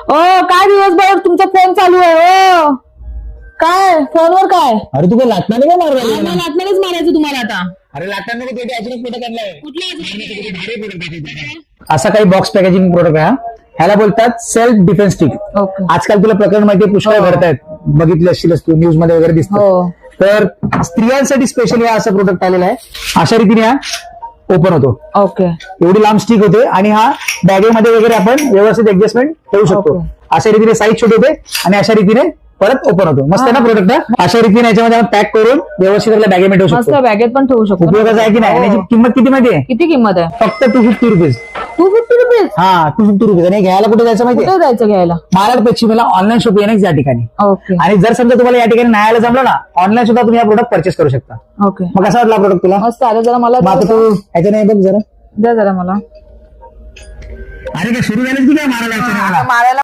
ओ काय दिवसभर तुमचा फोन चालू आहे? ओ काय फोनवर काय? अरे तू काय लाटणार नाही का मारवायला? मला लाटणारच मारायचं तुम्हाला आता. अरे लाटणार नाही पेटी अचानक पेट काढलाय. असा काही बॉक्स पॅकेजिंग प्रोडक्ट आहे हा. ह्याला बोलतात सेल्फ डिफेन्स स्टिक. ओके. आजकाल तुला प्रकरण माहिती पुष्कळ घडत आहेत, बघितले असशीलच तू न्यूज मध्ये वगैरे दिसतो. हो. तर स्त्रियांसाठी स्पेशली हा असा प्रोडक्ट आलेला आहे. अशा रीतीने हा ओपन होतो. ओके. एवढी लांब स्टिक होते आणि हा बॅगेमध्ये वगैरे आपण व्यवस्थित ऍडजस्टमेंट ठेवू शकतो. ओके. अशा रीतीने साईज छोटी होते आणि अशा रीतीने परत ओपन होतो. मस्त आहे ना प्रोडक्ट? अशा रीतीने याच्यामध्ये आपण पॅक करून व्यवस्थित आपल्या बॅगेमध्ये ठेवू मस्त शकतो. बॅगेत पण ठेवू शकतो. उपयोगाचं आहे की नाही? आणि हो. याची किंमत किती माहिती आहे? किती किंमत आहे? फक्त 250 रुपीज. 250 रुपीज. हा, 250 रुपीज. आणि घ्यायला कुठे जायचं माहिती आहे? कुठे जायचं घ्यायला? महाराष्ट्र पश्चिमेला ऑनलाईन शॉपिंग आहे या ठिकाणी. ओके. आणि जर समजा तुम्हाला या ठिकाणी नाही आलं जमलं ना, ऑनलाईन सुद्धा तुम्ही हा प्रोडक्ट परचेस करू शकता. ओके. मग कसा वाटला प्रोडक्ट तुला? मस्त आलं. जरा मला मग आता तू ह्याच्या नाही बघ जरा. द्या जरा मला. अरे काय सुरू झालं की काय मारायला? मारायला